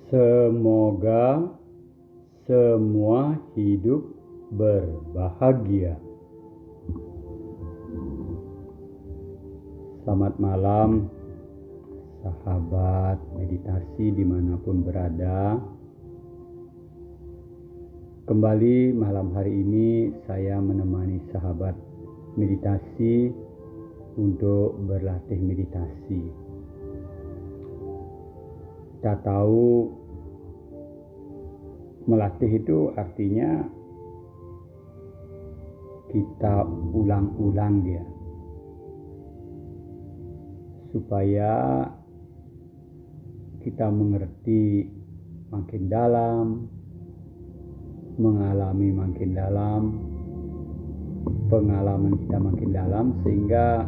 Semoga semua hidup berbahagia. Selamat malam, sahabat meditasi dimanapun berada. Kembali malam hari ini saya menemani sahabat meditasi untuk berlatih meditasi. Kita tahu melatih itu artinya kita ulang-ulang dia supaya kita mengerti makin dalam, mengalami makin dalam, pengalaman kita makin dalam, sehingga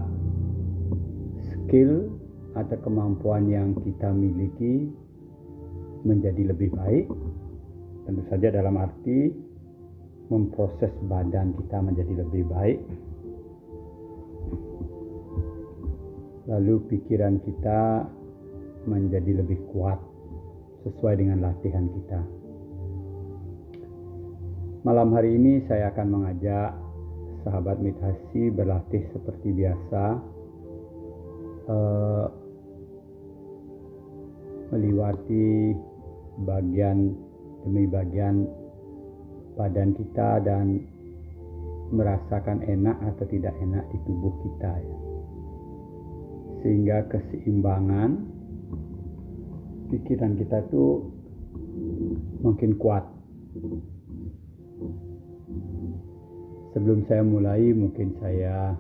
skill atau kemampuan yang kita miliki menjadi lebih baik. Tentu saja dalam arti memproses badan kita menjadi lebih baik, lalu pikiran kita menjadi lebih kuat sesuai dengan latihan kita. Malam hari ini saya akan mengajak sahabat meditasi berlatih seperti biasa, meliwati bagian demi bagian badan kita dan merasakan enak atau tidak enak di tubuh kita, ya. Sehingga keseimbangan pikiran kita tuh makin kuat. Sebelum saya mulai, mungkin saya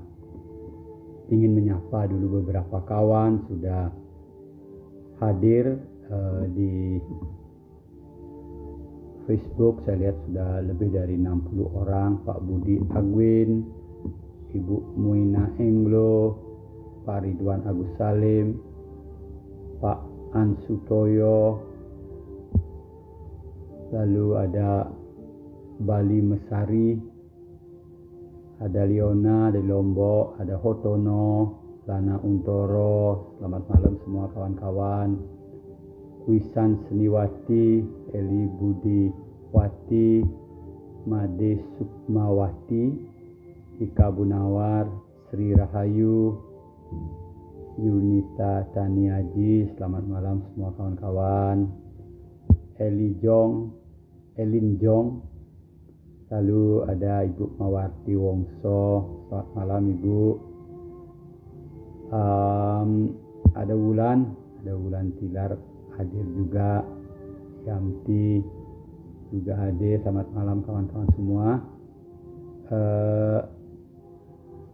ingin menyapa dulu beberapa kawan sudah hadir di Facebook. Saya lihat sudah lebih dari 60 orang. Pak Budi Agwin, Ibu Muina Englo, Pak Ridwan Agus Salim, Pak Ansutoyo, lalu ada Bali Mesari, ada Liona dari Lombok, ada Hotono, Lana Untoro. Selamat malam semua kawan-kawan. Wisan Seniwati, Eli Budiwati, Made Sukmawati, Ika Bunawar, Sri Rahayu, Yunita Taniaji. Selamat malam semua kawan-kawan. Elin Jong, lalu ada Ibu Mawarti Wongso. Selamat malam Ibu. Ada Wulan Tilar hadir juga, Yamti juga hadir. Selamat malam kawan-kawan semua.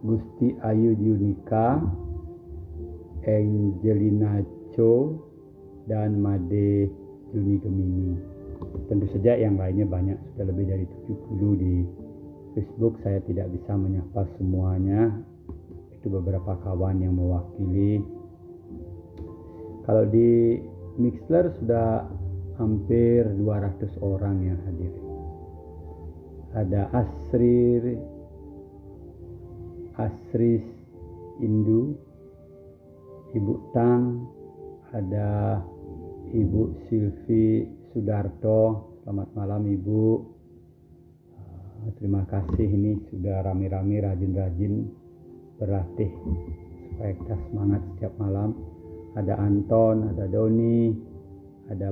Gusti Ayu Yunika, Angelina Cho, dan Made Juni Gemini. Tentu saja yang lainnya banyak, sudah lebih dari 70 di Facebook. Saya tidak bisa menyapa semuanya, itu beberapa kawan yang mewakili. Kalau di Mixler sudah hampir 200 orang yang hadir. Ada Asris Indu, Ibu Tang, ada Ibu Silvi Sudarto. Selamat malam Ibu. Terima kasih, ini sudah rame-rame, rajin-rajin berlatih supaya kita semangat setiap malam. Ada Anton, ada Doni, ada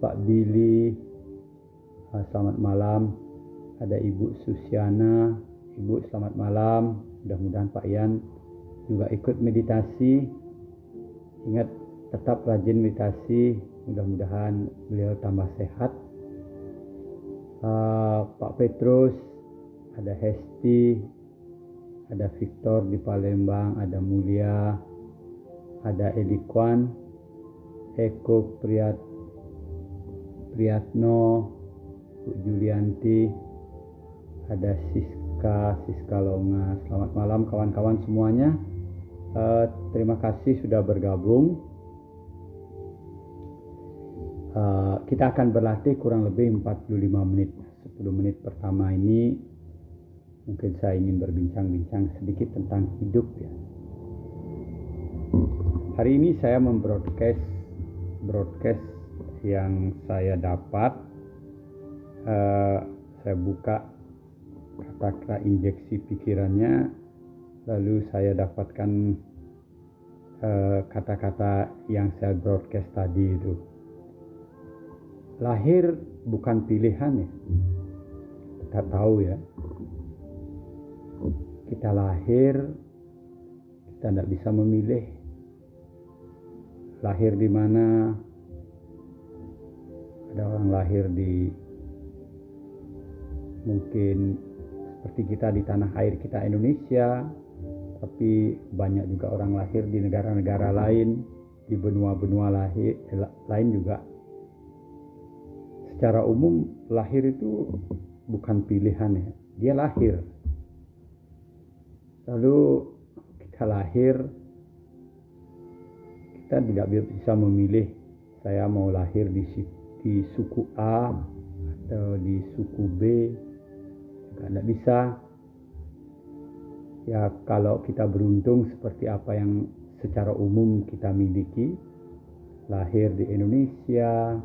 Pak Billy. Selamat malam. Ada Ibu Susiana. Ibu selamat malam. Mudah-mudahan Pak Yan juga ikut meditasi. Ingat, tetap rajin meditasi. Mudah-mudahan beliau tambah sehat. Pak Petrus, ada Hesti, ada Victor di Palembang, ada Mulia, ada Elikwan, Eko Priyatno, Bu Julianti, ada Siska Longa. Selamat malam kawan-kawan semuanya. Terima kasih sudah bergabung. Kita akan berlatih kurang lebih 45 menit. 10 menit pertama ini mungkin saya ingin berbincang-bincang sedikit tentang hidup, ya. Hari ini saya broadcast yang saya dapat, saya buka kata-kata injeksi pikirannya, lalu saya dapatkan kata-kata yang saya broadcast tadi itu. Lahir bukan pilihan ya. Kita tahu ya, kita lahir, kita tidak bisa memilih lahir di mana. Ada orang lahir di mungkin seperti kita di tanah air kita Indonesia, tapi banyak juga orang lahir di negara-negara lain, di benua-benua lain juga. Secara umum lahir itu bukan pilihan ya, dia lahir. Lalu kita lahir, kita tidak bisa memilih saya mau lahir di suku A atau di suku B, juga tidak bisa. Ya kalau kita beruntung seperti apa yang secara umum kita miliki, lahir di Indonesia,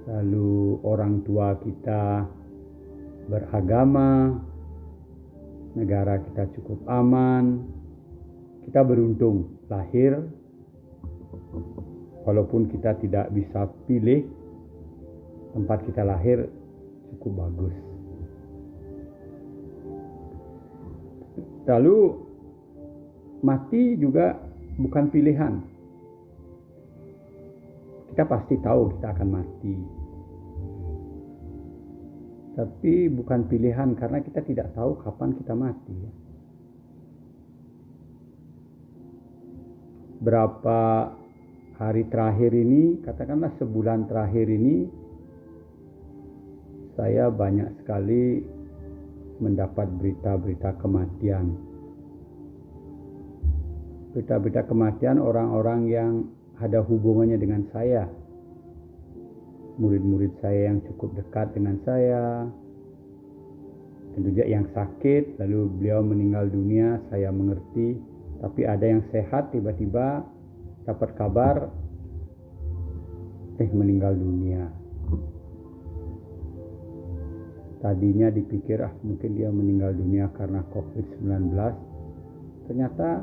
lalu orang tua kita beragama, negara kita cukup aman, kita beruntung lahir, walaupun kita tidak bisa pilih tempat kita lahir, cukup bagus. Lalu mati juga bukan pilihan. Kita pasti tahu kita akan mati. Tapi bukan pilihan karena kita tidak tahu kapan kita mati. Berapa hari terakhir ini, katakanlah sebulan terakhir ini, saya banyak sekali mendapat berita-berita kematian. Berita-berita kematian orang-orang yang ada hubungannya dengan saya. Murid-murid saya yang cukup dekat dengan saya, tentu saja yang sakit, lalu beliau meninggal dunia, saya mengerti. Tapi ada yang sehat, tiba-tiba dapat kabar, meninggal dunia. Tadinya dipikir, mungkin dia meninggal dunia karena COVID-19. Ternyata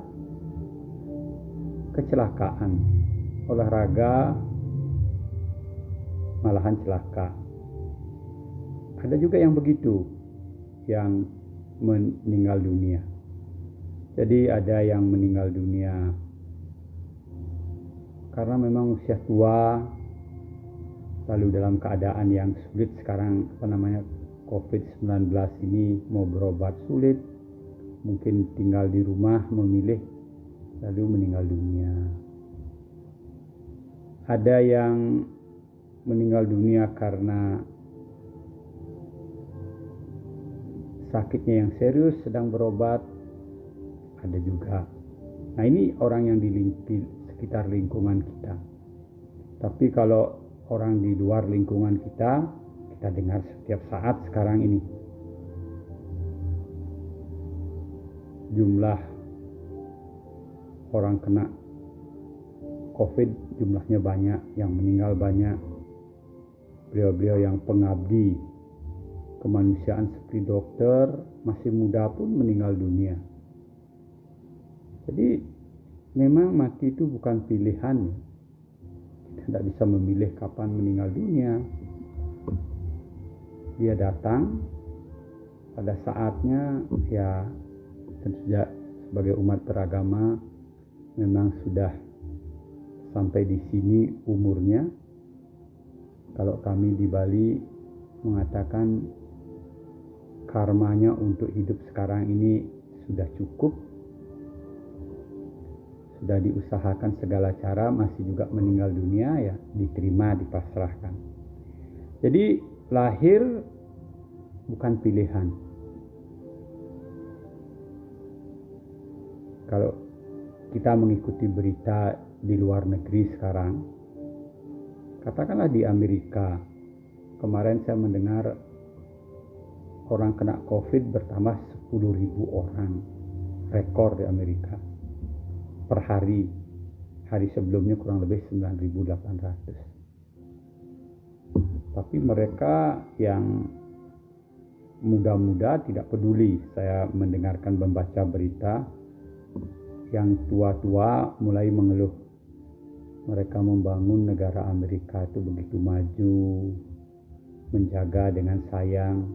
kecelakaan, olahraga, malahan celaka. Ada juga yang begitu, yang meninggal dunia. Jadi ada yang meninggal dunia karena memang usia tua, lalu dalam keadaan yang sulit sekarang, COVID-19 ini mau berobat sulit, mungkin tinggal di rumah memilih, lalu meninggal dunia. Ada yang meninggal dunia karena sakitnya yang serius sedang berobat, ada juga. Nah ini orang yang di sekitar lingkungan kita. Tapi kalau orang di luar lingkungan kita dengar setiap saat sekarang ini. Jumlah orang kena COVID jumlahnya banyak, yang meninggal banyak. Beliau-beliau yang pengabdi kemanusiaan seperti dokter, masih muda pun meninggal dunia. Jadi memang mati itu bukan pilihan. Kita tidak bisa memilih kapan meninggal dunia. Dia datang pada saatnya, ya tentu saja sebagai umat beragama memang sudah sampai di sini umurnya. Kalau kami di Bali mengatakan karmanya untuk hidup sekarang ini sudah cukup, sudah diusahakan segala cara, masih juga meninggal dunia, ya diterima, dipasrahkan. Jadi lahir bukan pilihan. Kalau kita mengikuti berita di luar negeri sekarang, katakanlah di Amerika, kemarin saya mendengar orang kena COVID bertambah 10.000 orang, rekor di Amerika per hari. hari sebelumnya kurang lebih 9.800. Tapi mereka yang muda-muda tidak peduli. Saya mendengarkan membaca berita, yang tua-tua mulai mengeluh. Mereka membangun negara Amerika itu begitu maju, menjaga dengan sayang.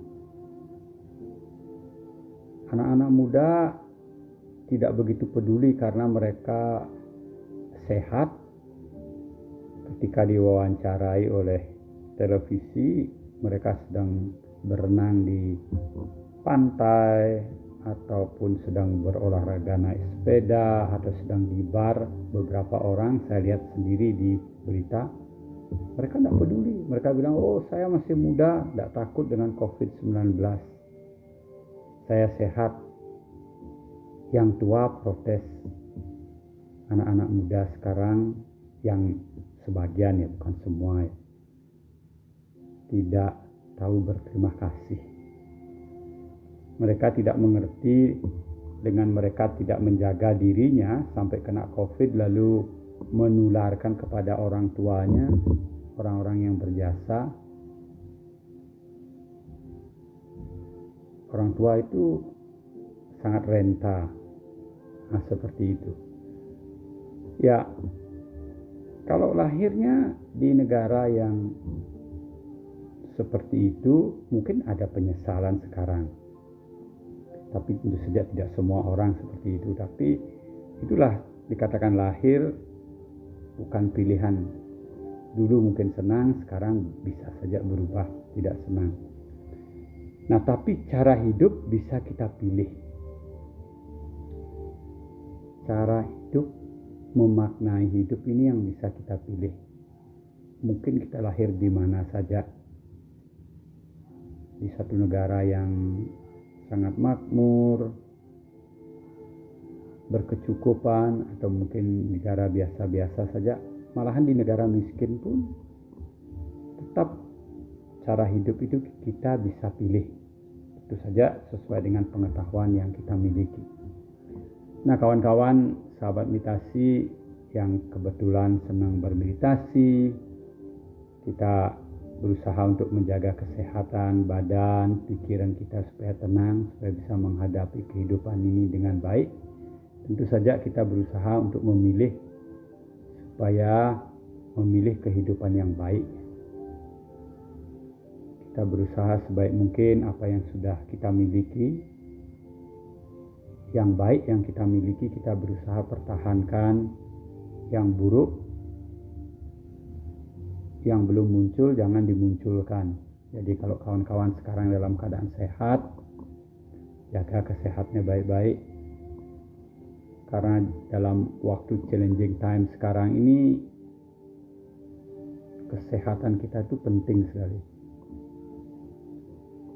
Anak-anak muda tidak begitu peduli karena mereka sehat. Ketika diwawancarai oleh televisi, mereka sedang berenang di pantai ataupun sedang berolahraga naik sepeda atau sedang di bar. Beberapa orang saya lihat sendiri di berita, mereka tidak peduli. Mereka bilang, oh saya masih muda, tidak takut dengan COVID-19, saya sehat. Yang tua protes. Anak-anak muda sekarang yang sebagian, ya bukan semua, ya, tidak tahu berterima kasih. Mereka tidak mengerti, dengan mereka tidak menjaga dirinya sampai kena COVID lalu menularkan kepada orang tuanya, orang-orang yang berjasa. Orang tua itu sangat renta. Nah, seperti itu. Ya, kalau lahirnya di negara yang seperti itu, mungkin ada penyesalan sekarang. Tapi tentu saja tidak semua orang seperti itu. Tapi itulah dikatakan lahir bukan pilihan. Dulu mungkin senang, sekarang bisa saja berubah tidak senang. Nah, tapi cara hidup bisa kita pilih. Cara hidup, memaknai hidup ini yang bisa kita pilih. Mungkin kita lahir di mana saja. Di satu negara yang sangat makmur, berkecukupan, atau mungkin negara biasa-biasa saja. Malahan di negara miskin pun tetap cara hidup itu kita bisa pilih. Tentu saja sesuai dengan pengetahuan yang kita miliki. Nah, kawan-kawan sahabat meditasi yang kebetulan senang bermeditasi, kita berusaha untuk menjaga kesehatan badan, pikiran kita supaya tenang, supaya bisa menghadapi kehidupan ini dengan baik. Tentu saja kita berusaha untuk memilih supaya memilih kehidupan yang baik. Kita berusaha sebaik mungkin apa yang sudah kita miliki, yang baik yang kita miliki kita berusaha pertahankan. Yang buruk, yang belum muncul jangan dimunculkan. Jadi kalau kawan-kawan sekarang dalam keadaan sehat, jaga kesehatannya baik-baik. Karena dalam waktu challenging time sekarang ini, kesehatan kita itu penting sekali.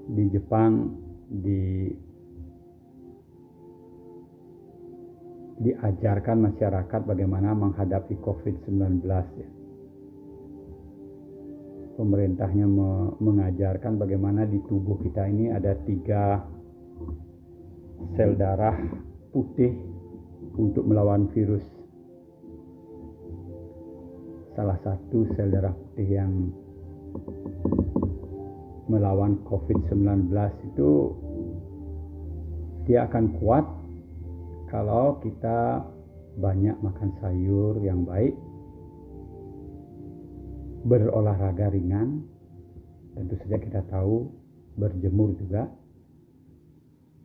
Di Jepang diajarkan masyarakat bagaimana menghadapi COVID-19, ya. Pemerintahnya mengajarkan bagaimana di tubuh kita ini ada 3 sel darah putih untuk melawan virus. Salah satu sel darah putih yang melawan COVID-19 itu dia akan kuat kalau kita banyak makan sayur yang baik, berolahraga ringan, tentu saja kita tahu berjemur juga,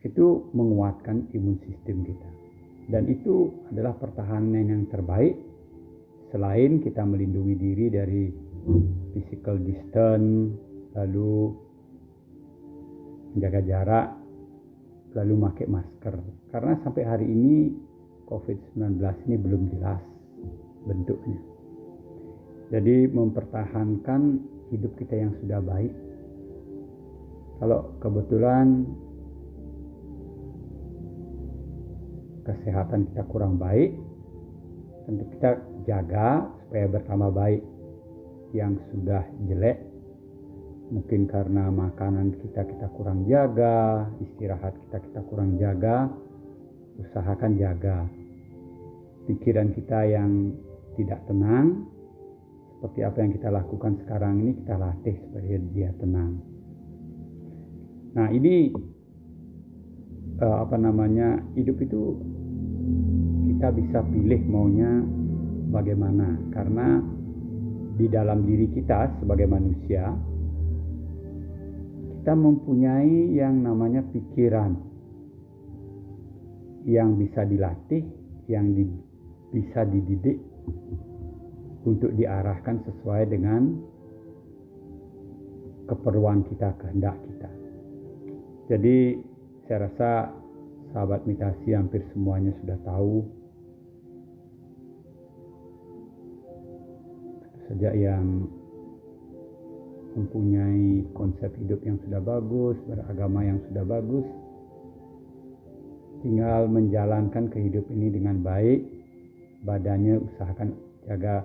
itu menguatkan imun sistem kita. Dan itu adalah pertahanan yang terbaik selain kita melindungi diri dari physical distance, lalu menjaga jarak, lalu pakai masker. Karena sampai hari ini COVID-19 ini belum jelas bentuknya. Jadi mempertahankan hidup kita yang sudah baik. Kalau kebetulan kesehatan kita kurang baik, tentu kita jaga supaya bertambah baik. Yang sudah jelek, mungkin karena makanan kita kurang jaga, istirahat kita kurang jaga, usahakan jaga. Pikiran kita yang tidak tenang, seperti apa yang kita lakukan sekarang ini, kita latih supaya dia tenang. Nah, ini hidup itu kita bisa pilih maunya bagaimana, karena di dalam diri kita sebagai manusia kita mempunyai yang namanya pikiran yang bisa dilatih, yang bisa dididik untuk diarahkan sesuai dengan keperluan kita, kehendak kita. Jadi saya rasa sahabat meditasi hampir semuanya sudah tahu, sejak yang mempunyai konsep hidup yang sudah bagus, beragama yang sudah bagus, tinggal menjalankan kehidupan ini dengan baik. Badannya usahakan jaga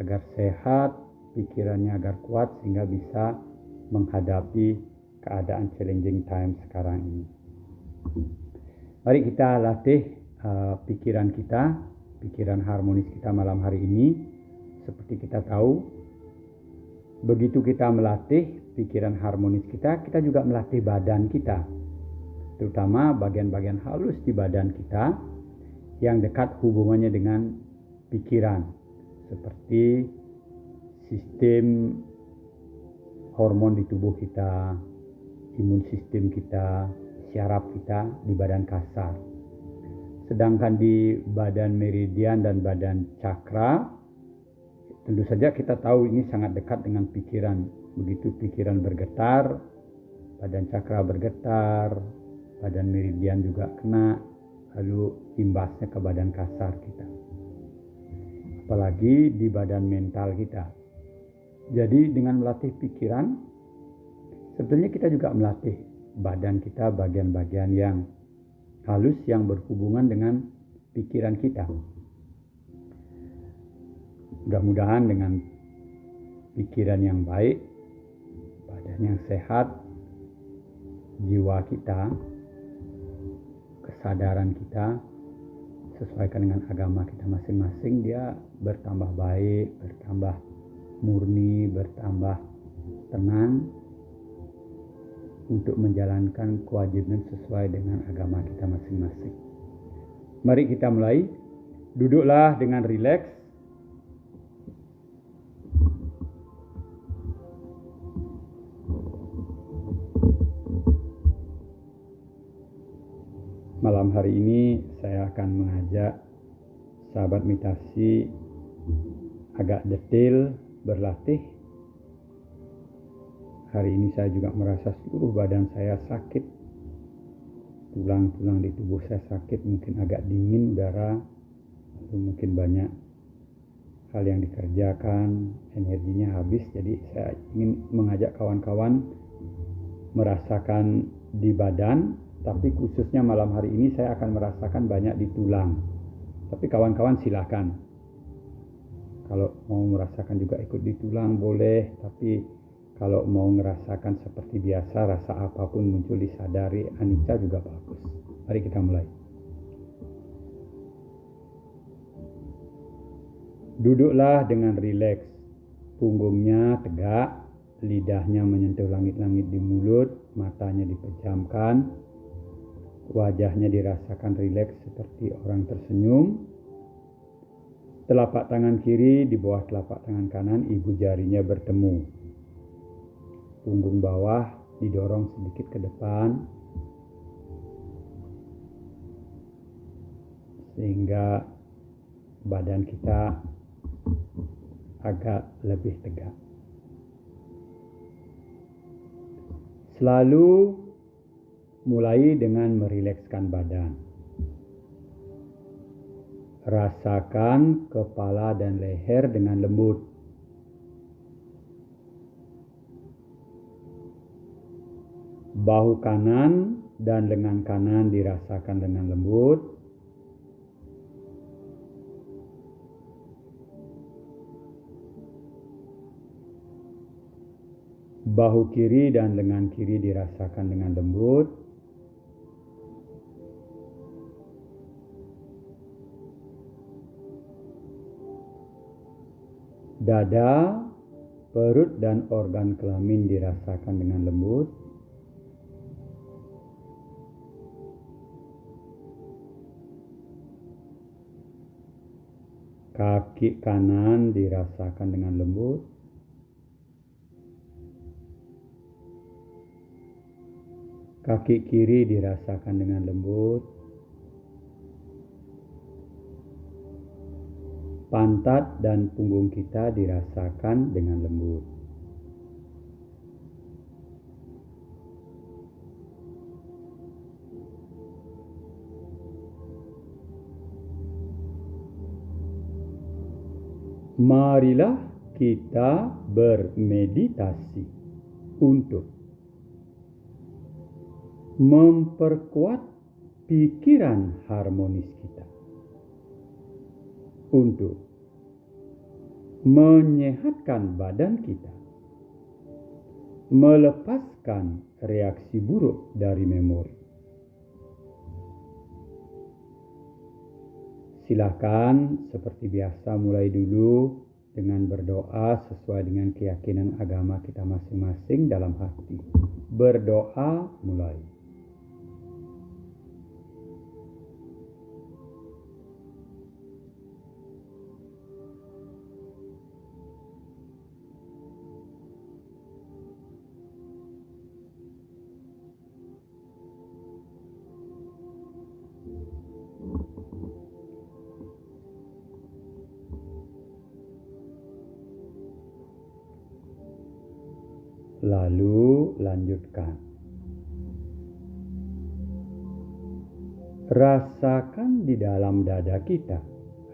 agar sehat, pikirannya agar kuat sehingga bisa menghadapi keadaan challenging time sekarang ini. Mari kita latih pikiran kita, pikiran harmonis kita malam hari ini. Seperti kita tahu, begitu kita melatih pikiran harmonis kita, kita juga melatih badan kita, terutama bagian-bagian halus di badan kita yang dekat hubungannya dengan pikiran, seperti sistem hormon di tubuh kita, imun sistem kita, syaraf kita di badan kasar. Sedangkan di badan meridian dan badan cakra, tentu saja kita tahu ini sangat dekat dengan pikiran. Begitu pikiran bergetar, badan cakra bergetar, badan meridian juga kena, lalu imbasnya ke badan kasar kita. Apalagi di badan mental kita. Jadi dengan melatih pikiran, sebetulnya kita juga melatih badan kita, bagian-bagian yang halus yang berhubungan dengan pikiran kita. Mudah-mudahan dengan pikiran yang baik, badan yang sehat, jiwa kita, kesadaran kita sesuaikan dengan agama kita masing-masing, dia bertambah baik, bertambah murni, bertambah tenang untuk menjalankan kewajiban sesuai dengan agama kita masing-masing. Mari kita mulai. Duduklah dengan rileks. Malam hari ini saya akan mengajak sahabat meditasi agak detail berlatih. Hari ini saya juga merasa seluruh badan saya sakit. Tulang-tulang di tubuh saya sakit, mungkin agak dingin udara, atau mungkin banyak hal yang dikerjakan, energinya habis. Jadi saya ingin mengajak kawan-kawan merasakan di badan, tapi khususnya malam hari ini saya akan merasakan banyak di tulang. Tapi kawan-kawan silakan. Kalau mau merasakan juga ikut di tulang boleh, tapi kalau mau merasakan seperti biasa, rasa apapun muncul disadari, anicca juga bagus. Mari kita mulai. Duduklah dengan rileks. Punggungnya tegak, lidahnya menyentuh langit-langit di mulut, matanya dipejamkan. Wajahnya dirasakan rileks seperti orang tersenyum. Telapak tangan kiri di bawah telapak tangan kanan, ibu jarinya bertemu. Punggung bawah didorong sedikit ke depan, sehingga badan kita agak lebih tegak. Selalu mulai dengan merilekskan badan. Rasakan kepala dan leher dengan lembut. Bahu kanan dan lengan kanan dirasakan dengan lembut. Bahu kiri dan lengan kiri dirasakan dengan lembut. Dada, perut, dan organ kelamin dirasakan dengan lembut. Kaki kanan dirasakan dengan lembut. Kaki kiri dirasakan dengan lembut. Pantat dan punggung kita dirasakan dengan lembut. Marilah kita bermeditasi untuk memperkuat pikiran harmonis kita, untuk menyehatkan badan kita, melepaskan reaksi buruk dari memori. Silakan seperti biasa mulai dulu dengan berdoa sesuai dengan keyakinan agama kita masing-masing dalam hati. Berdoa mulai. Lalu lanjutkan. Rasakan di dalam dada kita.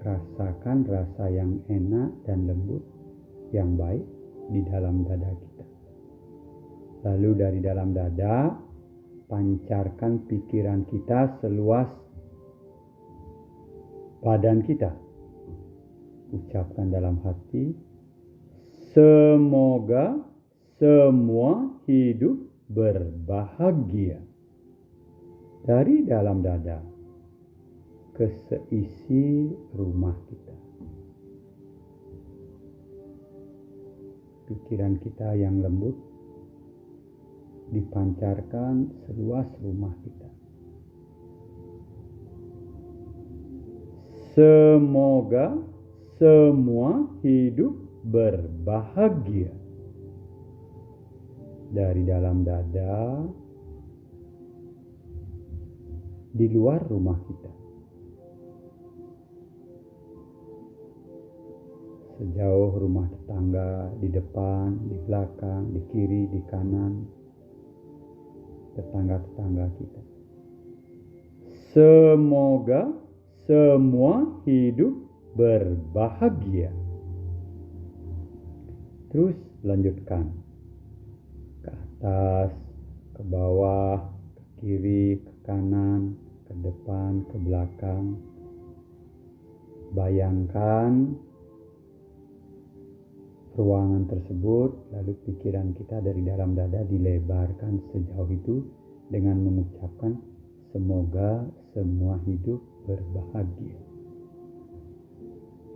Rasakan rasa yang enak dan lembut, yang baik di dalam dada kita. Lalu dari dalam dada, pancarkan pikiran kita seluas badan kita. Ucapkan dalam hati, semoga semua hidup berbahagia. Dari dalam dada ke seisi rumah kita. Pikiran kita yang lembut dipancarkan seluas rumah kita. Semoga semua hidup berbahagia. Dari dalam dada, di luar rumah kita. Sejauh rumah tetangga, di depan, di belakang, di kiri, di kanan, tetangga-tetangga kita. Semoga semua hidup berbahagia. Terus lanjutkan. Ke atas, ke bawah, ke kiri, ke kanan, ke depan, ke belakang. Bayangkan ruangan tersebut, lalu pikiran kita dari dalam dada dilebarkan sejauh itu dengan mengucapkan semoga semua hidup berbahagia.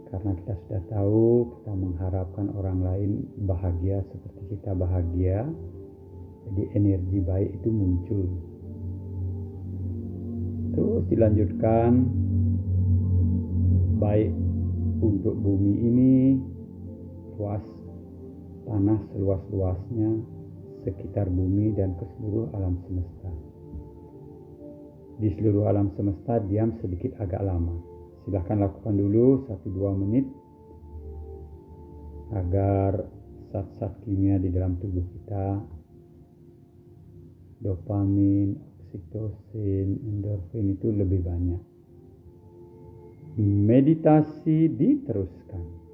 Karena kita sudah tahu, kita mengharapkan orang lain bahagia seperti kita bahagia, jadi energi baik itu muncul. Terus dilanjutkan, baik untuk bumi ini, luas tanah seluas-luasnya, sekitar bumi dan ke seluruh alam semesta. Di seluruh alam semesta diam sedikit agak lama. Silahkan lakukan dulu 1-2 menit agar zat-zat kimia di dalam tubuh kita, dopamin, oksitosin, endorfin itu lebih banyak. Meditasi diteruskan.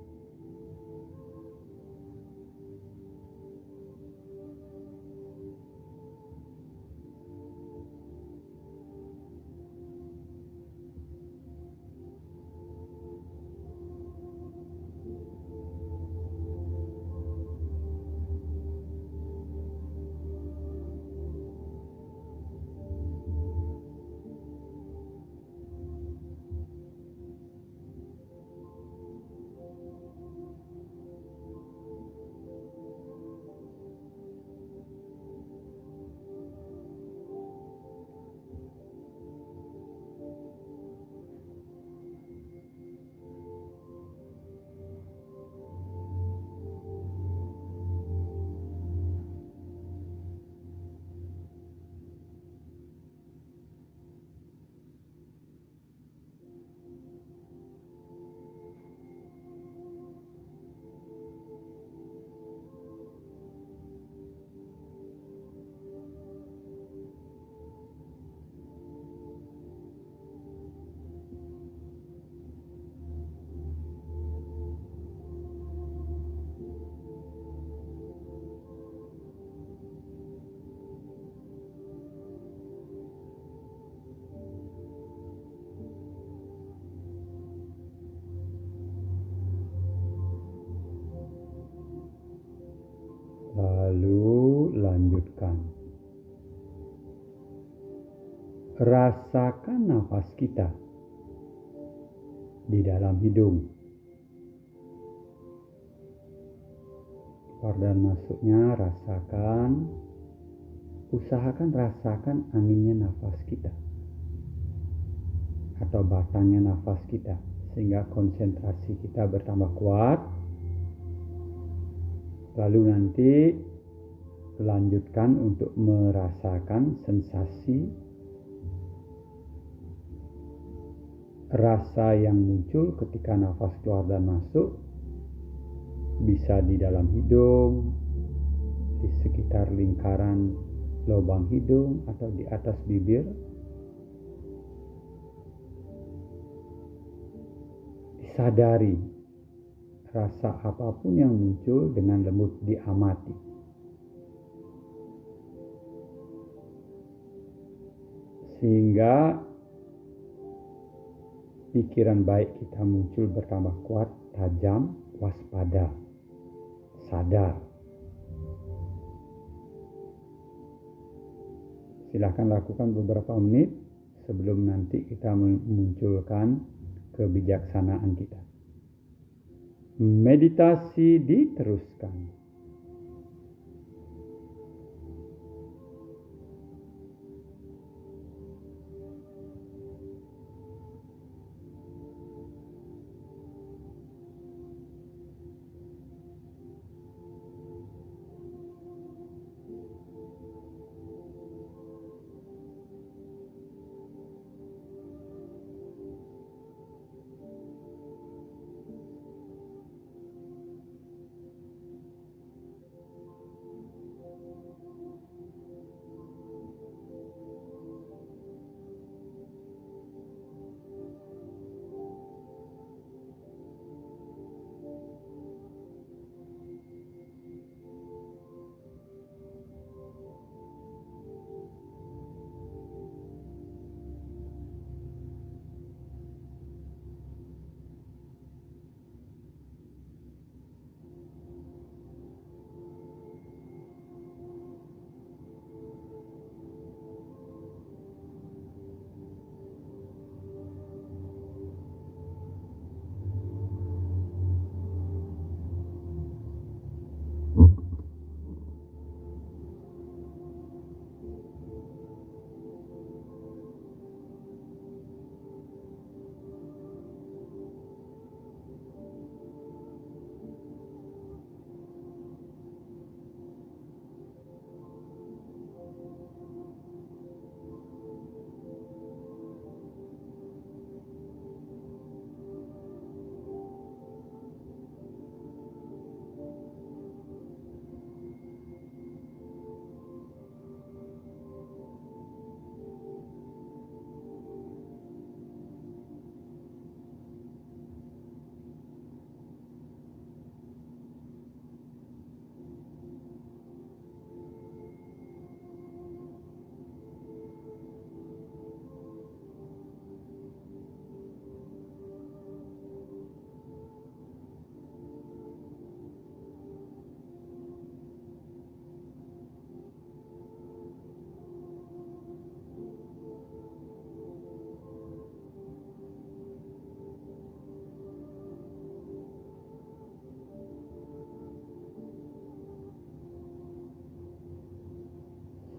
Lalu lanjutkan. Rasakan nafas kita di dalam hidung. Keluar dan masuknya rasakan. Usahakan rasakan anginnya nafas kita atau batangnya nafas kita, sehingga konsentrasi kita bertambah kuat. Lalu nanti lanjutkan untuk merasakan sensasi rasa yang muncul ketika nafas keluar dan masuk, bisa di dalam hidung, di sekitar lingkaran lubang hidung, atau di atas bibir. Disadari rasa apapun yang muncul dengan lembut, diamati. Sehingga pikiran baik kita muncul bertambah kuat, tajam, waspada, sadar. Silakan lakukan beberapa menit sebelum nanti kita memunculkan kebijaksanaan kita. Meditasi diteruskan.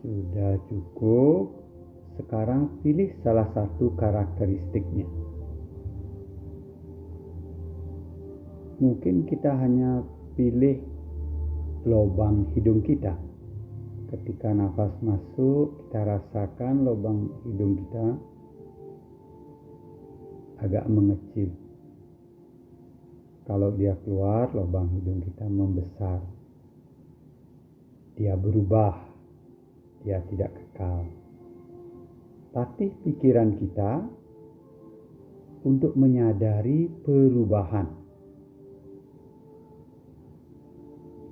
Sudah cukup. Sekarang pilih salah satu karakteristiknya. Mungkin kita hanya pilih lubang hidung kita. Ketika nafas masuk, kita rasakan lubang hidung kita agak mengecil. Kalau dia keluar, lubang hidung kita membesar. Dia berubah. Dia tidak kekal. Tatih pikiran kita untuk menyadari perubahan.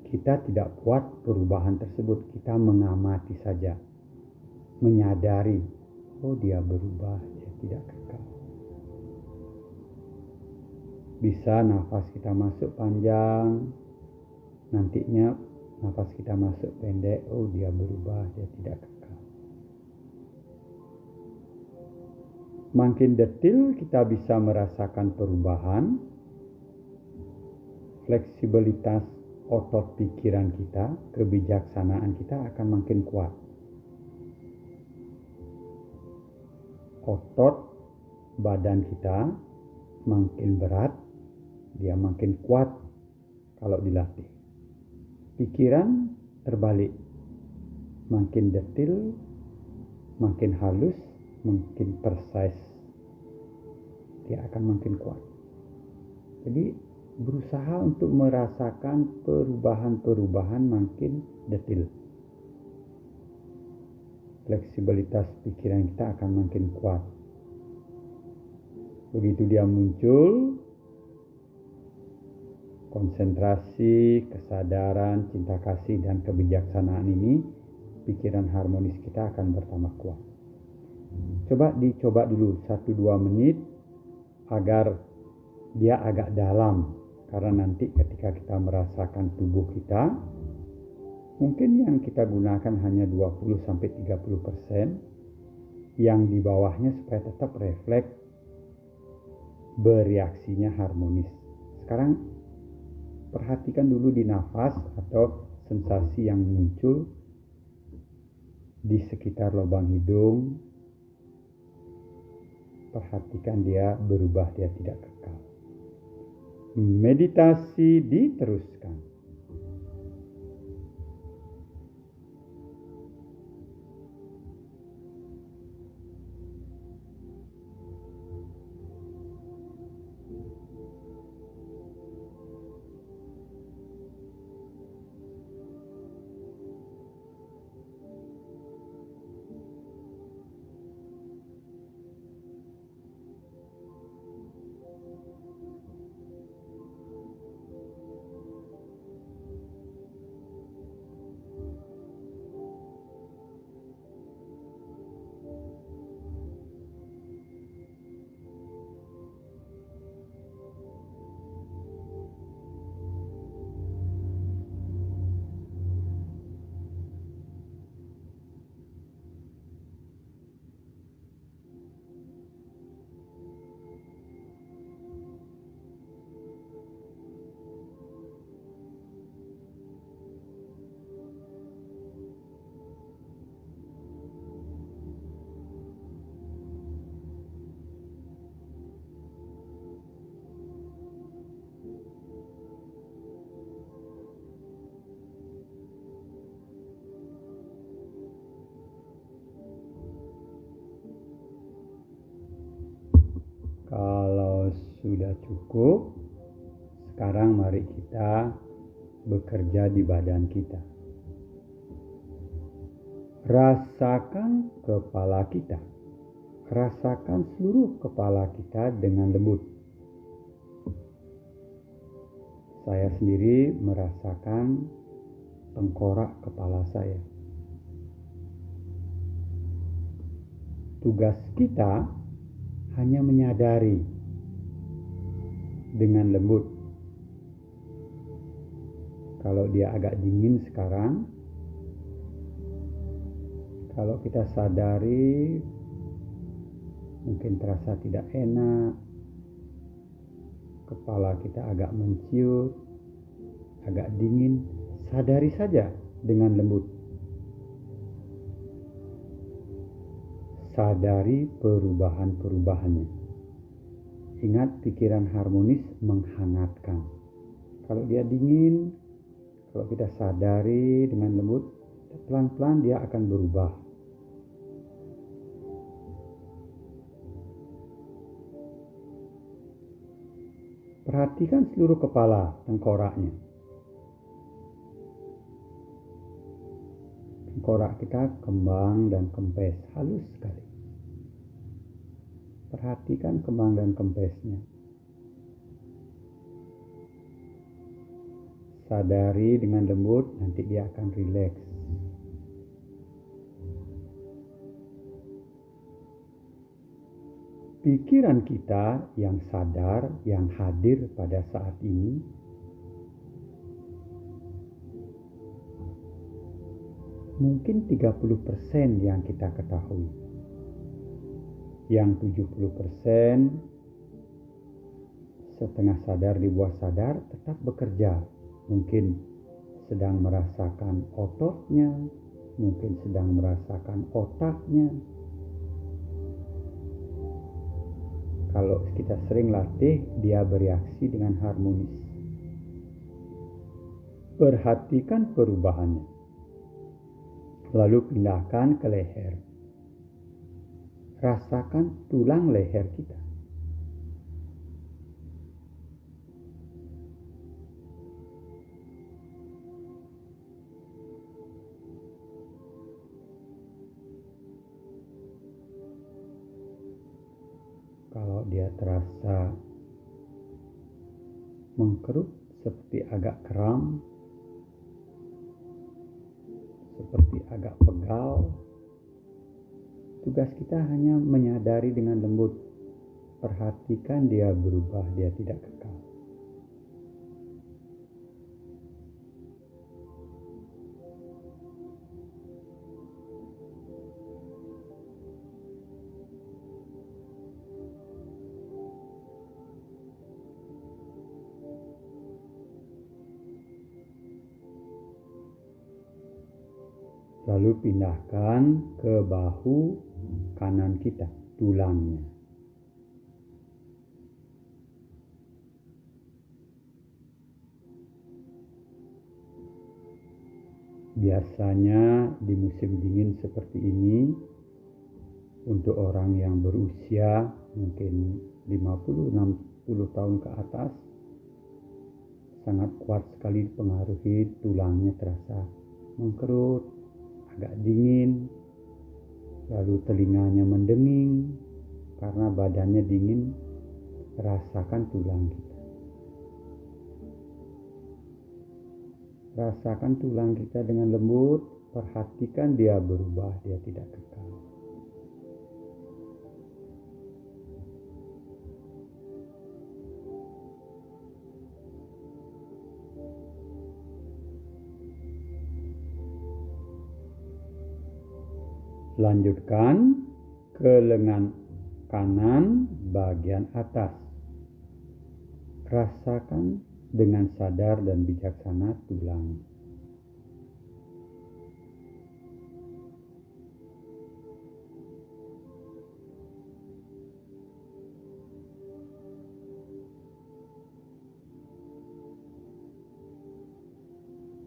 Kita tidak buat perubahan tersebut, kita mengamati saja. Menyadari, oh dia berubah, dia tidak kekal. Bisa nafas kita masuk panjang, nantinya Nafas kita masuk pendek, dia berubah, dia tidak kekal. Makin detil kita bisa merasakan perubahan, fleksibilitas otot pikiran kita, kebijaksanaan kita akan makin kuat. Otot badan kita makin berat, dia makin kuat kalau dilatih. Pikiran terbalik, makin detil, makin halus, makin precise, dia akan makin kuat. Jadi berusaha untuk merasakan perubahan-perubahan makin detil. Fleksibilitas pikiran kita akan makin kuat. Begitu dia muncul, konsentrasi, kesadaran, cinta kasih, dan kebijaksanaan ini, pikiran harmonis kita akan bertambah kuat. Dicoba dulu 1-2 menit agar dia agak dalam. Karena nanti ketika kita merasakan tubuh kita, mungkin yang kita gunakan hanya 20-30%, yang di bawahnya supaya tetap refleks, bereaksinya harmonis. Sekarang perhatikan dulu di nafas atau sensasi yang muncul di sekitar lubang hidung. Perhatikan dia berubah, dia tidak kekal. Meditasi diteruskan. Kalau sudah cukup, sekarang mari kita bekerja di badan kita. Rasakan kepala kita. Rasakan seluruh kepala kita dengan lembut. Saya sendiri merasakan tengkorak kepala saya. Tugas kita hanya menyadari dengan lembut. Kalau dia agak dingin sekarang, kalau kita sadari mungkin terasa tidak enak, kepala kita agak menciut, agak dingin, sadari saja dengan lembut. Sadari perubahan-perubahannya. Ingat, pikiran harmonis menghangatkan. Kalau dia dingin, kalau kita sadari dengan lembut, pelan-pelan dia akan berubah. Perhatikan seluruh kepala, tengkoraknya. Tengkorak kita kembang dan kempes, halus sekali. Perhatikan kembang dan kempesnya. Sadari dengan lembut, nanti dia akan rileks. Pikiran kita yang sadar, yang hadir pada saat ini, mungkin 30% yang kita ketahui. Yang 70% setengah sadar di bawah sadar tetap bekerja. Mungkin sedang merasakan ototnya, mungkin sedang merasakan otaknya. Kalau kita sering latih, dia bereaksi dengan harmonis. Perhatikan perubahannya. Lalu pindahkan ke leher. Rasakan tulang leher kita. Kalau dia terasa mengkerut seperti agak kram, seperti agak pegal, tugas kita hanya menyadari dengan lembut. Perhatikan dia berubah, dia tidak kekal. Lalu pindahkan ke bahu kanan kita, tulangnya. Biasanya di musim dingin seperti ini, untuk orang yang berusia mungkin 50-60 tahun ke atas, sangat kuat sekali dipengaruhi, tulangnya terasa mengkerut, agak dingin, lalu telinganya mendenging karena badannya dingin. Rasakan tulang kita. Rasakan tulang kita dengan lembut, perhatikan dia berubah, dia tidak kekal. Lanjutkan ke lengan kanan bagian atas. Rasakan dengan sadar dan bijaksana tulang.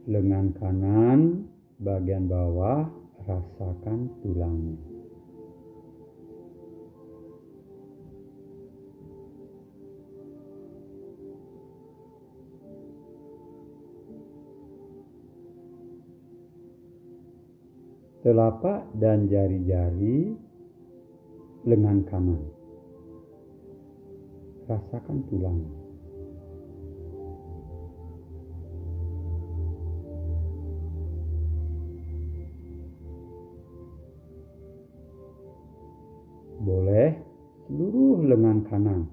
Lengan kanan bagian bawah, rasakan tulangnya. Telapak dan jari-jari lengan kanan. Rasakan tulang. Boleh seluruh lengan kanan.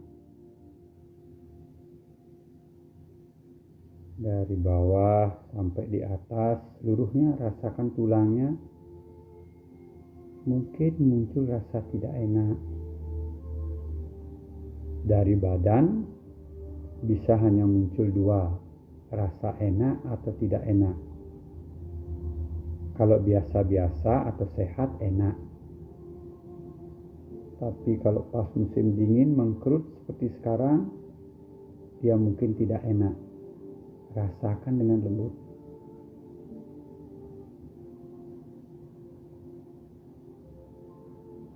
Dari bawah sampai di atas, seluruhnya rasakan tulangnya. Mungkin muncul rasa tidak enak. Dari badan bisa hanya muncul dua, rasa enak atau tidak enak. Kalau biasa-biasa atau sehat, enak. Tapi kalau pas musim dingin mengkerut seperti sekarang, dia mungkin tidak enak. Rasakan dengan lembut.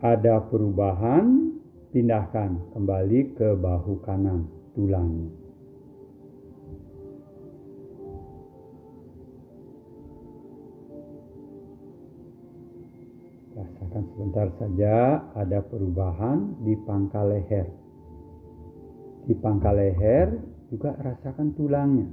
Ada perubahan, pindahkan kembali ke bahu kanan, tulang. Rasakan sebentar saja ada perubahan di pangkal leher. Di pangkal leher juga rasakan tulangnya.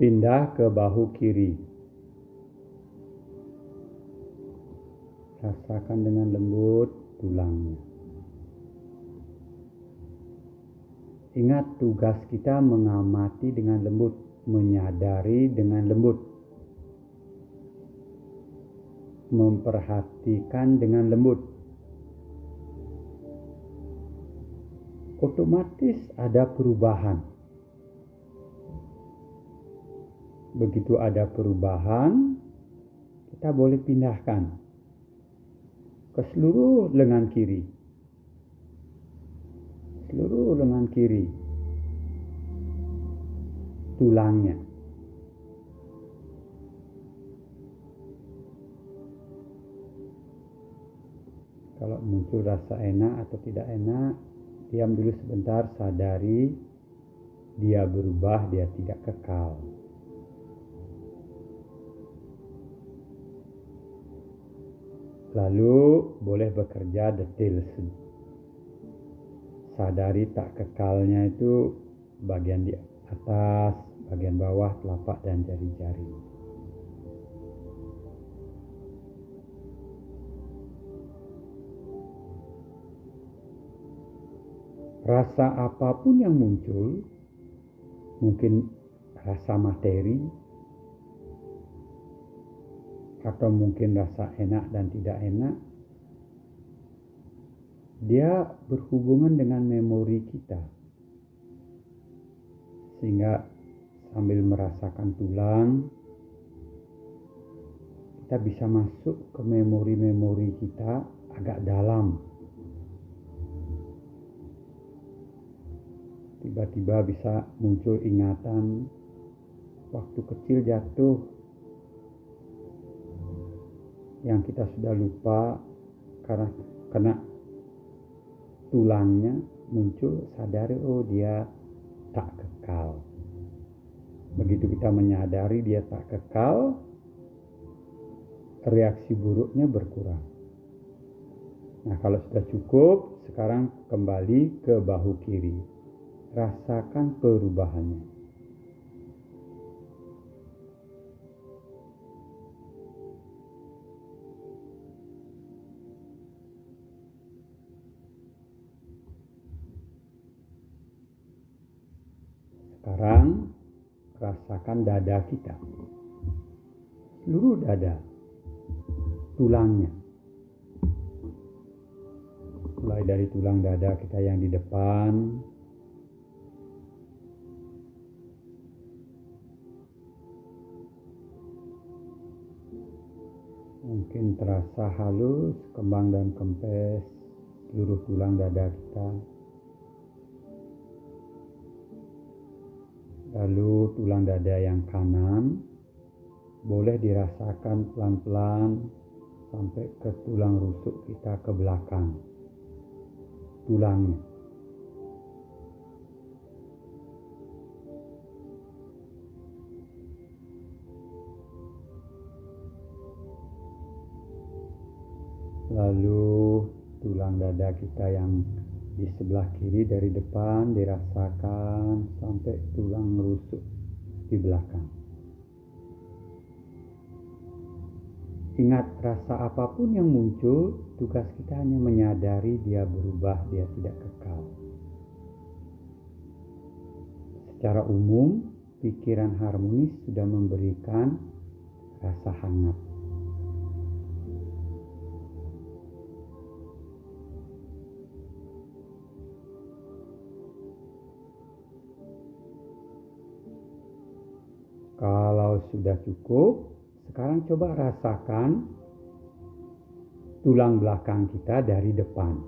Pindah ke bahu kiri. Rasakan dengan lembut tulangnya. Ingat, tugas kita mengamati dengan lembut, menyadari dengan lembut, memperhatikan dengan lembut. Otomatis ada perubahan. Begitu ada perubahan, kita boleh pindahkan ke seluruh lengan kiri. Seluruh lengan kiri. Tulangnya. Kalau muncul rasa enak atau tidak enak, diam dulu sebentar, sadari dia berubah, dia tidak kekal. Lalu boleh bekerja detail. Sadari tak kekalnya itu bagian di atas, bagian bawah, telapak dan jari-jari. Rasa apapun yang muncul, mungkin rasa materi, atau mungkin rasa enak dan tidak enak, dia berhubungan dengan memori kita. Sehingga sambil merasakan tulang, kita bisa masuk ke memori-memori kita agak dalam. Tiba-tiba bisa muncul ingatan waktu kecil jatuh yang kita sudah lupa karena kena tulangnya, muncul, sadari, oh dia tak kekal. Begitu kita menyadari dia tak kekal, reaksi buruknya berkurang. Nah, kalau sudah cukup, sekarang kembali ke bahu kiri. Rasakan perubahannya. Sekarang rasakan dada kita. Seluruh dada. Tulangnya. Mulai dari tulang dada kita yang di depan. Mungkin terasa halus, kembang dan kempes seluruh tulang dada kita. Lalu tulang dada yang kanan boleh dirasakan pelan-pelan sampai ke tulang rusuk kita ke belakang. Tulangnya. Lalu tulang dada kita yang di sebelah kiri dari depan dirasakan sampai tulang rusuk di belakang. Ingat, rasa apapun yang muncul, tugas kita hanya menyadari dia berubah, dia tidak kekal. Secara umum, pikiran harmonis sudah memberikan rasa hangat. Kalau sudah cukup, sekarang coba rasakan tulang belakang kita dari depan.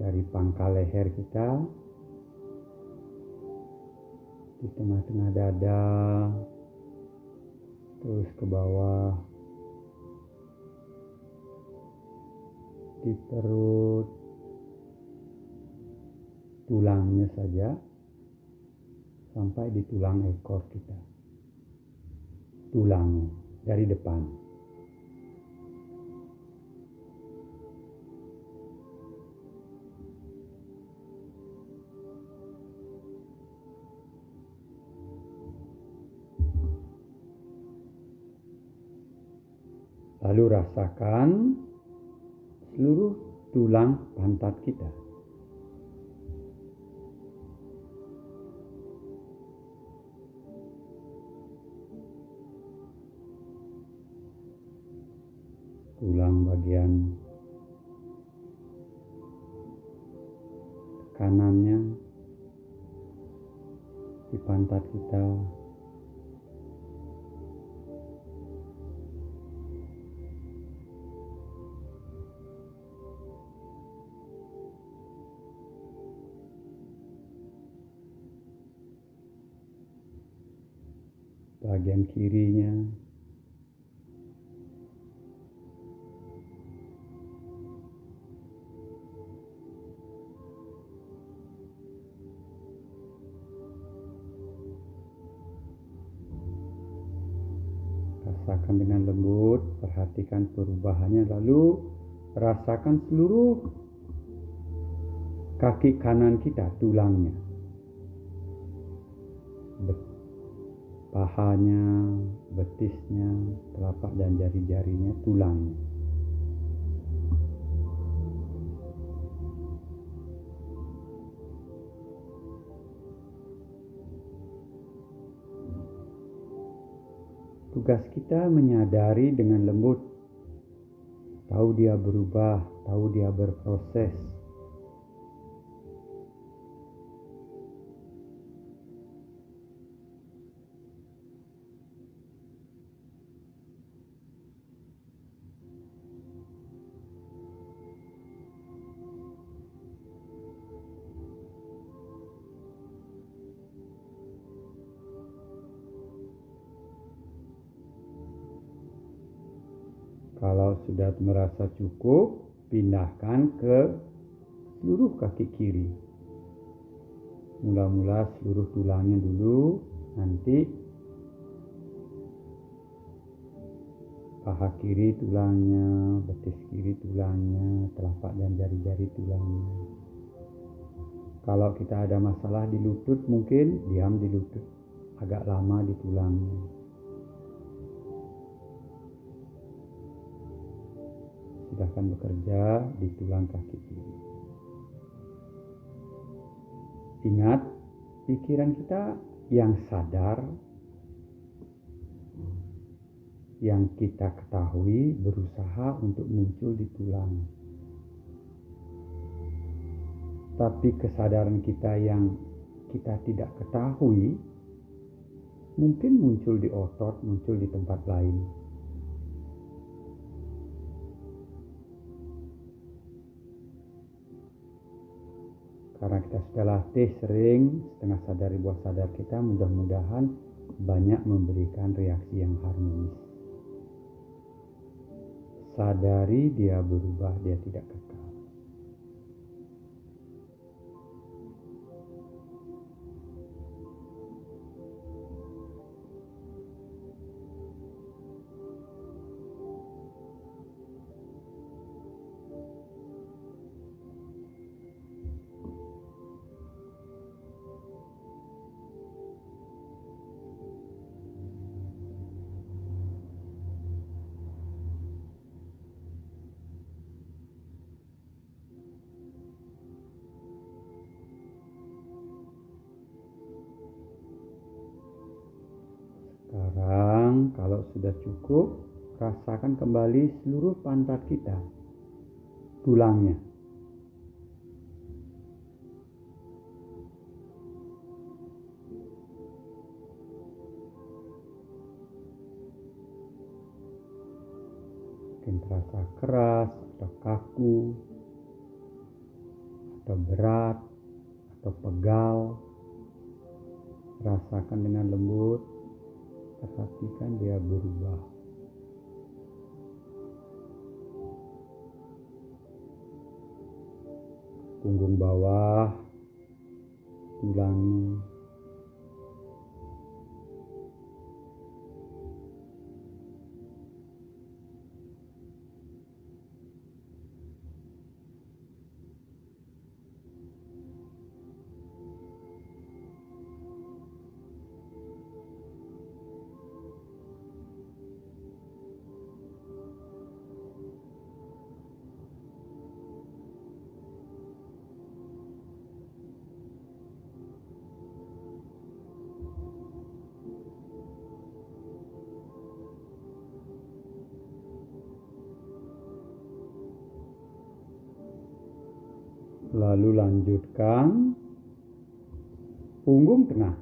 Dari pangkal leher kita, di tengah-tengah dada, terus ke bawah, di perut, tulangnya saja, sampai di tulang ekor kita. Tulangnya dari depan. Lalu rasakan seluruh tulang pantat kita. Tulang bagian kanannya di pantat kita. Bagian kirinya. Rasakan dengan lembut, perhatikan perubahannya, lalu rasakan seluruh kaki kanan kita, tulangnya, pahanya, betisnya, telapak dan jari-jarinya, tulangnya. Tugas kita menyadari dengan lembut, tahu dia berubah, tahu dia berproses. Kalau sudah merasa cukup, pindahkan ke seluruh kaki kiri. Mula-mula seluruh tulangnya dulu, nanti paha kiri tulangnya, betis kiri tulangnya, telapak dan jari-jari tulangnya. Kalau kita ada masalah di lutut, mungkin diam di lutut, agak lama di tulangnya. Silahkan bekerja di tulang kaki kiri. Ingat, pikiran kita yang sadar, yang kita ketahui berusaha untuk muncul di tulang. Tapi kesadaran kita yang kita tidak ketahui mungkin muncul di otot, muncul di tempat lain. Karena kita sudah latih sering, setengah sadar di bawah sadar kita, mudah-mudahan banyak memberikan reaksi yang harmonis. Sadari dia berubah, dia tidak kekal. Sekarang kalau sudah cukup, rasakan kembali seluruh pantat kita, tulangnya. Mungkin terasa keras atau kaku, atau berat, atau pegal. Rasakan dengan lembut, perhatikan dia berubah. Punggung bawah, tulangnya. Lalu lanjutkan punggung tengah.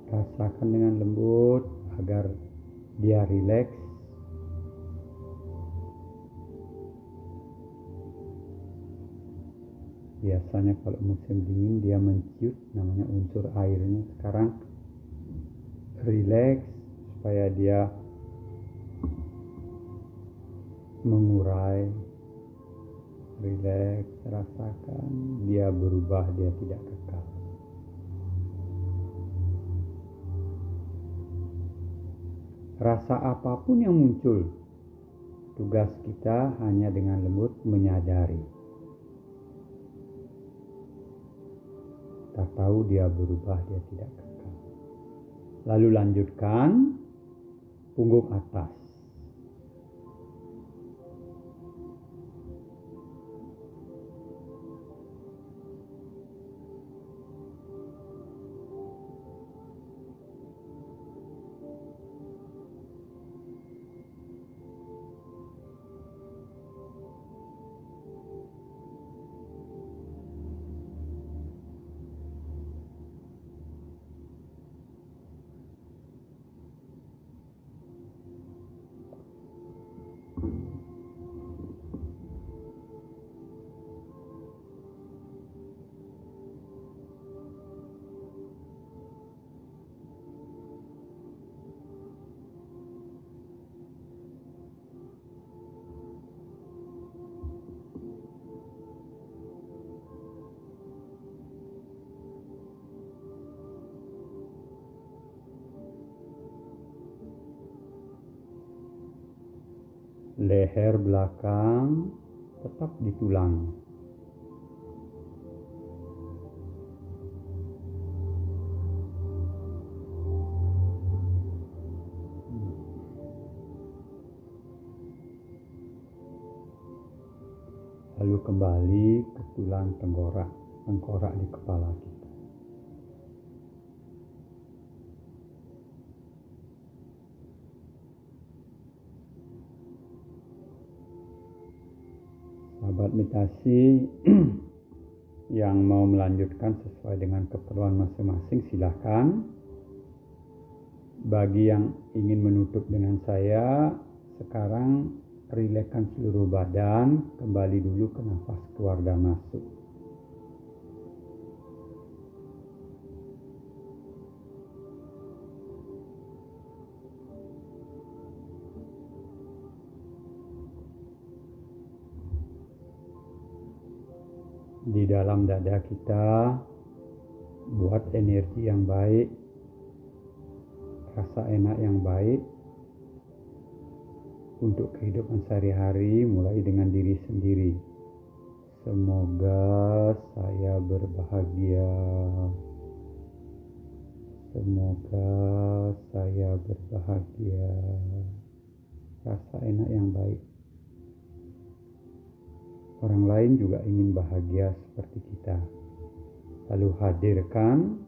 Rasakan dengan lembut agar dia rileks. Biasanya kalau musim dingin dia menciut, namanya unsur airnya. Sekarang rileks supaya dia mengurai. Rileks, rasakan dia berubah, dia tidak kekal. Rasa apapun yang muncul, tugas kita hanya dengan lembut menyadari. Tak tahu dia berubah, dia tidak kekal. Lalu lanjutkan punggung atas. Leher belakang tetap di tulang. Lalu kembali ke tulang tengkorak di kepala kita. Sahabat meditasi yang mau melanjutkan sesuai dengan keperluan masing-masing silahkan. Bagi yang ingin menutup dengan saya, sekarang rilekskan seluruh badan, kembali dulu ke nafas keluar dan masuk. Di dalam dada kita, buat energi yang baik, rasa enak yang baik untuk kehidupan sehari-hari, mulai dengan diri sendiri. Semoga saya berbahagia. Semoga saya berbahagia. Rasa enak yang baik. Orang lain juga ingin bahagia seperti kita. Lalu hadirkan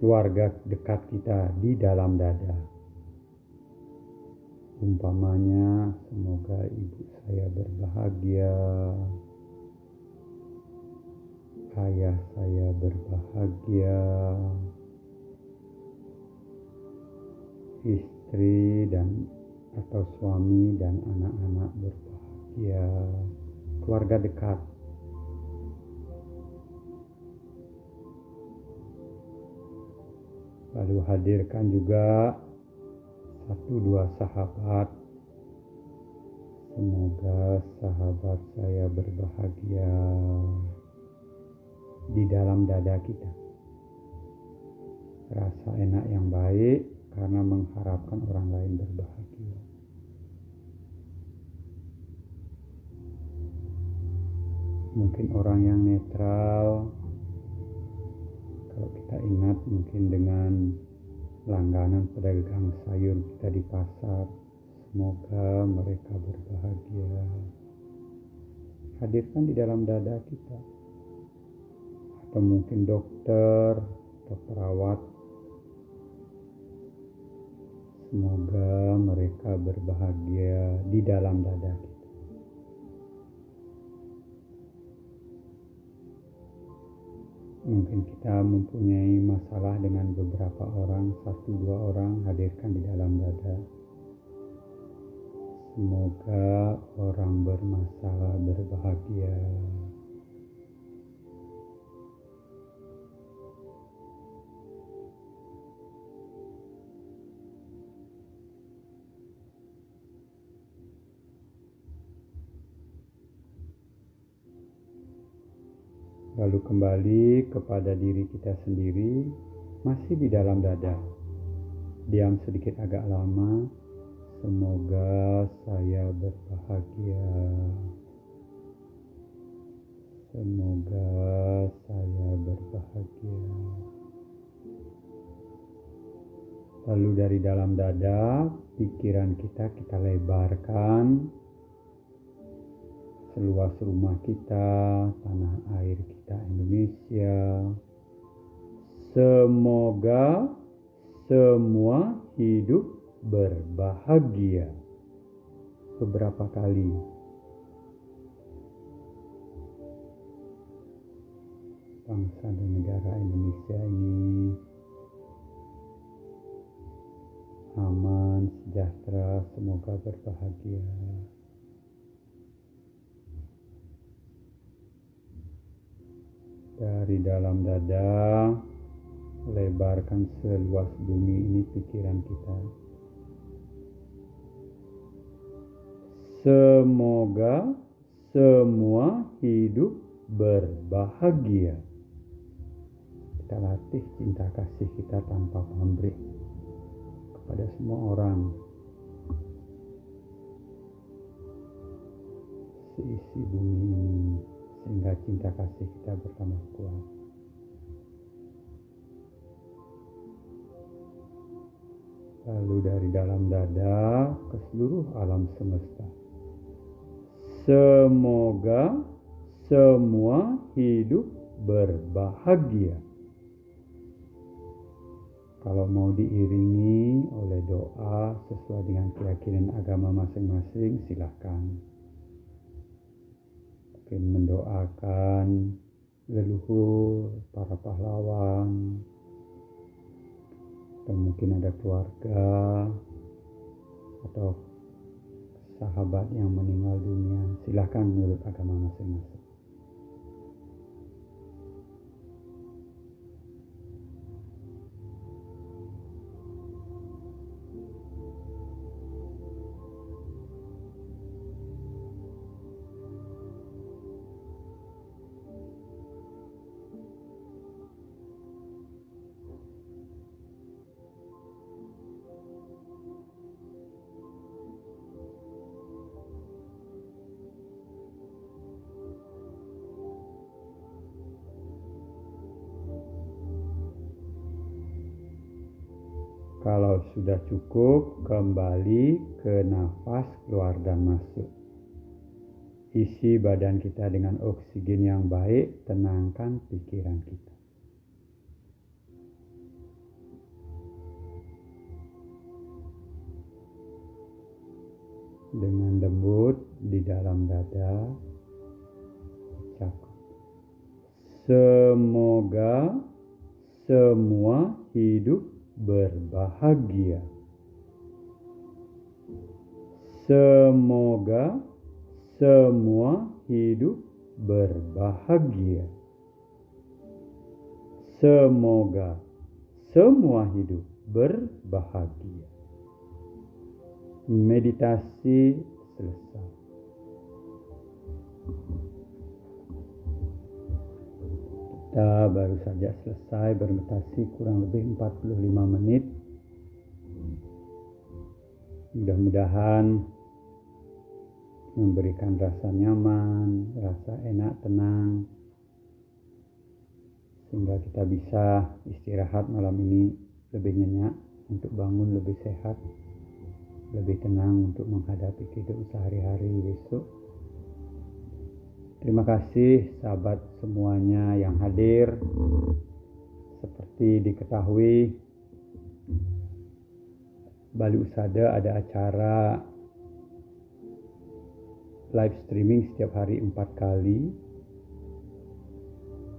keluarga dekat kita di dalam dada. Umpamanya, semoga ibu saya berbahagia, ayah saya berbahagia, istri dan atau suami dan anak-anak berbahagia, keluarga dekat. Lalu hadirkan juga 1-2 sahabat. Semoga sahabat saya berbahagia di dalam dada kita. Rasa enak yang baik karena mengharapkan orang lain berbahagia. Mungkin orang yang netral, kalau kita ingat mungkin dengan langganan pedagang sayur kita di pasar, semoga mereka berbahagia. Hadirkan di dalam dada kita. Atau mungkin dokter, atau perawat. Semoga mereka berbahagia di dalam dada kita. Mungkin kita mempunyai masalah dengan beberapa orang, 1-2 orang, hadirkan di dalam dada. Semoga orang bermasalah berbahagia. Lalu kembali kepada diri kita sendiri, masih di dalam dada. Diam sedikit agak lama. Semoga saya berbahagia. Semoga saya berbahagia. Lalu dari dalam dada, pikiran kita lebarkan. Seluas rumah kita, tanah air kita Indonesia. Semoga semua hidup berbahagia. Beberapa kali. Bangsa dan negara Indonesia ini aman, sejahtera, semoga berbahagia. Dari dalam dada, lebarkan seluas bumi ini pikiran kita. Semoga semua hidup berbahagia. Kita latih cinta kasih kita tanpa pamrih kepada semua orang. Seisi bumi ini. Sehingga cinta kasih kita bertambah kuat. Lalu dari dalam dada ke seluruh alam semesta. Semoga semua hidup berbahagia. Kalau mau diiringi oleh doa sesuai dengan keyakinan agama masing-masing, silakan. Mungkin mendoakan leluhur, para pahlawan, atau mungkin ada keluarga atau sahabat yang meninggal dunia. Silakan menurut agama masing-masing. Kalau sudah cukup, kembali ke nafas keluar dan masuk. Isi badan kita dengan oksigen yang baik, tenangkan pikiran kita. Dengan lembut di dalam dada, ucapkan. Semoga semua hidup berbahagia. Semoga semua hidup berbahagia. Semoga semua hidup berbahagia. Meditasi selesai. Kita baru saja selesai bermeditasi kurang lebih 45 menit. Mudah-mudahan memberikan rasa nyaman, rasa enak, tenang, sehingga kita bisa istirahat malam ini lebih nyenyak, untuk bangun lebih sehat, lebih tenang untuk menghadapi kehidupan sehari-hari besok. Terima kasih sahabat semuanya yang hadir. Seperti Seperti diketahui, Bali Usada ada acara live streaming setiap hari 4 kali.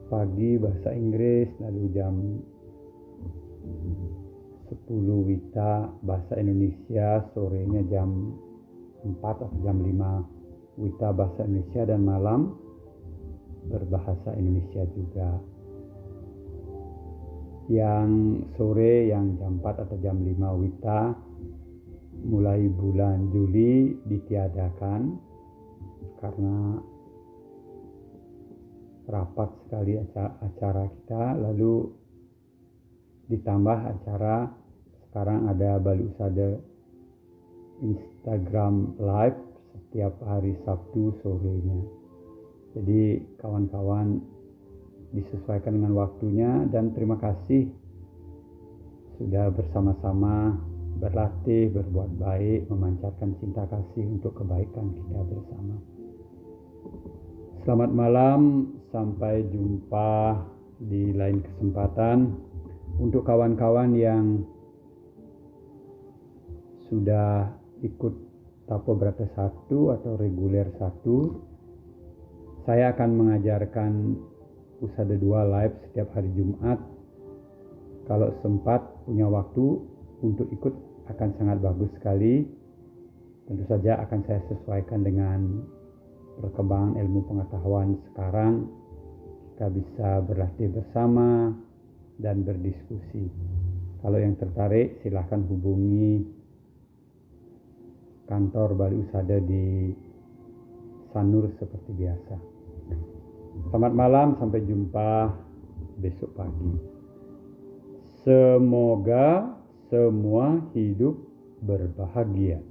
Pagi bahasa Inggris, lalu jam 10 Wita bahasa Indonesia, sorenya jam 4 atau jam 5 Wita bahasa Indonesia, dan malam berbahasa Indonesia juga. Yang sore yang jam 4 atau jam 5 Wita mulai bulan Juli ditiadakan karena rapat sekali acara kita, lalu ditambah acara sekarang ada Bali Usada Instagram Live setiap hari Sabtu sorenya. Jadi kawan-kawan disesuaikan dengan waktunya, dan terima kasih sudah bersama-sama berlatih, berbuat baik, memancarkan cinta kasih untuk kebaikan kita bersama. Selamat malam, sampai jumpa di lain kesempatan. Untuk kawan-kawan yang sudah ikut Tapo Brata 1 atau reguler 1, saya akan mengajarkan Usada 2 live setiap hari Jumat. Kalau sempat punya waktu untuk ikut akan sangat bagus sekali. Tentu saja akan saya sesuaikan dengan perkembangan ilmu pengetahuan sekarang. Kita bisa berlatih bersama dan berdiskusi. Kalau yang tertarik silahkan hubungi kantor Bali Usada di Sanur seperti biasa. Selamat malam, sampai jumpa besok pagi. Semoga semua hidup berbahagia.